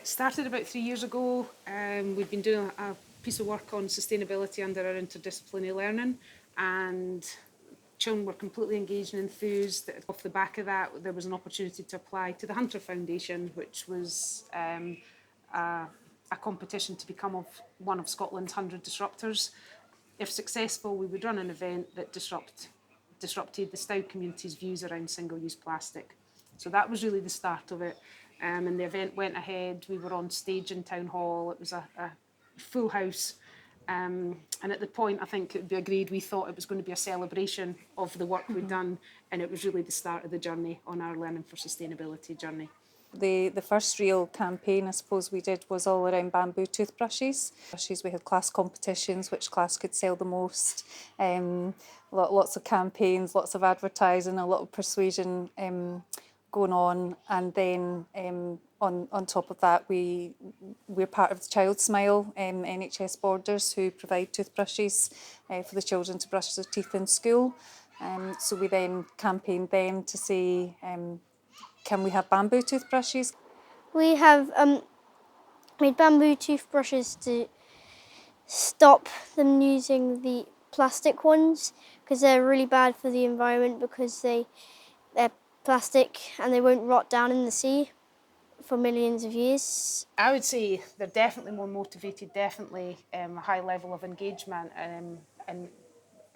It started about 3 years ago. We've been doing a piece of work on sustainability under our interdisciplinary learning, and children were completely engaged and enthused. Off the back of that, there was an opportunity to apply to the Hunter Foundation, which was a competition to become one of Scotland's 100 disruptors. If successful, we would run an event that disrupted the Stow community's views around single-use plastic. So that was really the start of it. And the event went ahead. We were on stage in Town Hall. It was a full house. And at the point, I think it would be agreed, we thought it was going to be a celebration of the work we'd done, and it was really the start of the journey on our Learning for Sustainability journey. The first real campaign, I suppose, we did was all around bamboo toothbrushes. We had class competitions, which class could sell the most, lots of campaigns, lots of advertising, a lot of persuasion going on. And then on top of that, we're part of the Child Smile NHS Borders, who provide toothbrushes for the children to brush their teeth in school. So we then campaigned them to say, can we have bamboo toothbrushes? We have made bamboo toothbrushes to stop them using the plastic ones, because they're really bad for the environment, because they're plastic and they won't rot down in the sea for millions of years. I would say they're definitely more motivated, definitely a high level of engagement, and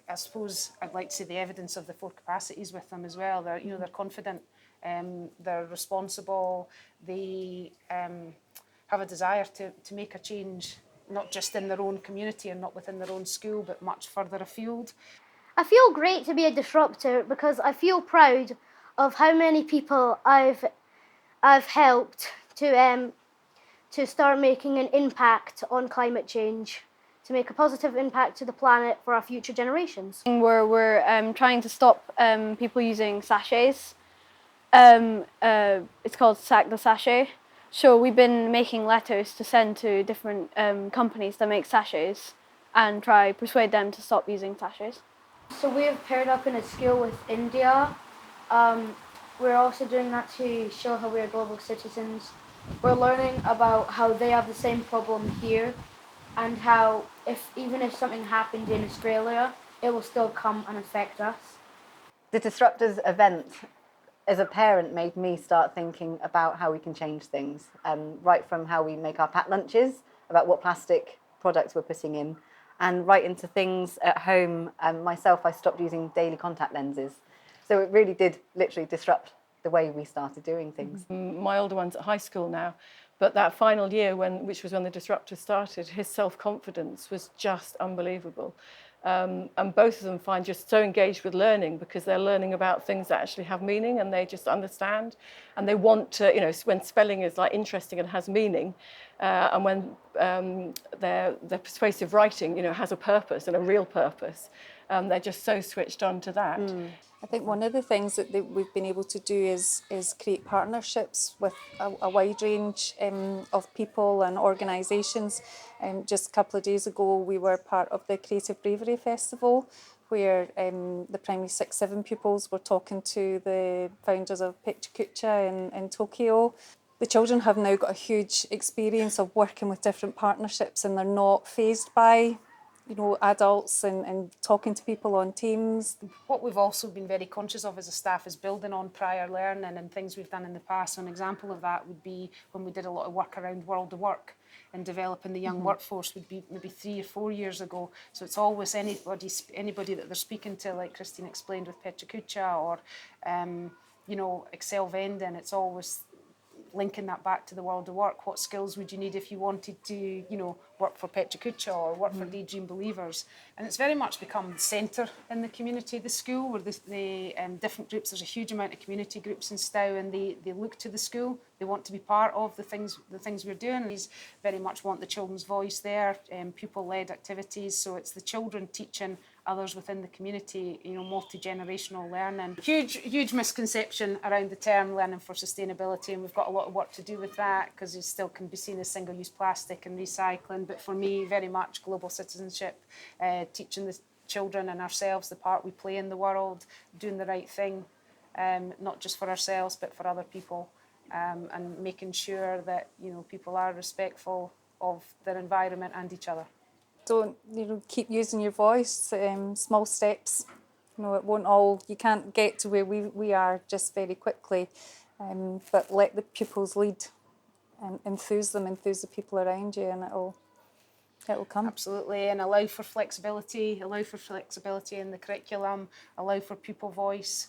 I suppose I'd like to say the evidence of the 4 capacities with them as well. They're confident, they're responsible, they have a desire to make a change, not just in their own community and not within their own school, but much further afield. I feel great to be a disruptor because I feel proud of how many people I've helped to start making an impact on climate change, to make a positive impact to the planet for our future generations. We're trying to stop people using sachets. It's called Sack the Sachet. So we've been making letters to send to different companies that make sachets and try persuade them to stop using sachets. So we have paired up in a school with India. We're also doing that to show how we are global citizens. We're learning about how they have the same problem here, and how even if something happened in Australia, it will still come and affect us. The Disruptors event, as a parent, made me start thinking about how we can change things, right from how we make our packed lunches, about what plastic products we're putting in, and right into things at home. Myself, I stopped using daily contact lenses. So it really did literally disrupt the way we started doing things. My older one's at high school now, but that final year, which was when the Disruptors started, his self-confidence was just unbelievable. And both of them find just so engaged with learning, because they're learning about things that actually have meaning and they just understand, and they want to, when spelling is like interesting and has meaning, and when their persuasive writing, has a purpose and a real purpose, they're just so switched on to that. I think one of the things that we've been able to do is create partnerships with a wide range of people and organisations. Just a couple of days ago, we were part of the Creative Bravery Festival, where the primary 6-7 pupils were talking to the founders of Pechakucha in Tokyo. The children have now got a huge experience of working with different partnerships, and they're not fazed by adults and talking to people on Teams. What we've also been very conscious of as a staff is building on prior learning and things we've done in the past. So an example of that would be when we did a lot of work around World of Work and developing the young workforce, would be maybe 3 or 4 years ago. So it's always anybody that they're speaking to, like Christine explained with Pechakucha or Excel vending. It's always linking that back to the World of Work. What skills would you need if you wanted to, work for Pechakucha or work for Daydream Believers? And it's very much become the centre in the community, the school, where the different groups, there's a huge amount of community groups in Stow, and they look to the school. They want to be part of the things we're doing. We very much want the children's voice there, pupil-led activities. So it's the children teaching others within the community, multi-generational learning. Huge misconception around the term learning for sustainability, and we've got a lot of work to do with that, because it still can be seen as single-use plastic and recycling. But for me, very much global citizenship, teaching the children and ourselves the part we play in the world, doing the right thing, not just for ourselves but for other people. and making sure that, you know, people are respectful of their environment and each other. Don't, you know, keep using your voice, small steps. You know, it won't all, you can't get to where we are just very quickly, but let the pupils lead and enthuse the people around you, and it'll come. Absolutely, and allow for flexibility in the curriculum, allow for pupil voice,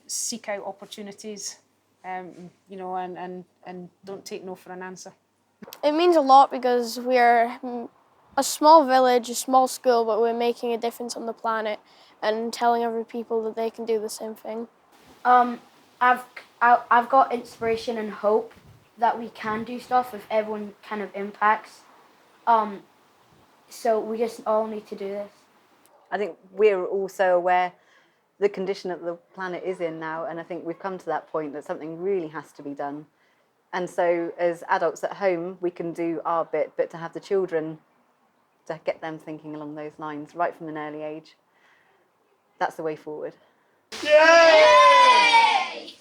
seek out opportunities, you know, and don't take no for an answer. It means a lot because we're a small village, a small school, but we're making a difference on the planet and telling other people that they can do the same thing. I've got inspiration and hope that we can do stuff if everyone kind of impacts. So we just all need to do this. I think we're also aware the condition that the planet is in now, and I think we've come to that point that something really has to be done. And so as adults at home, we can do our bit, but to have the children, to get them thinking along those lines right from an early age, that's the way forward. Yay!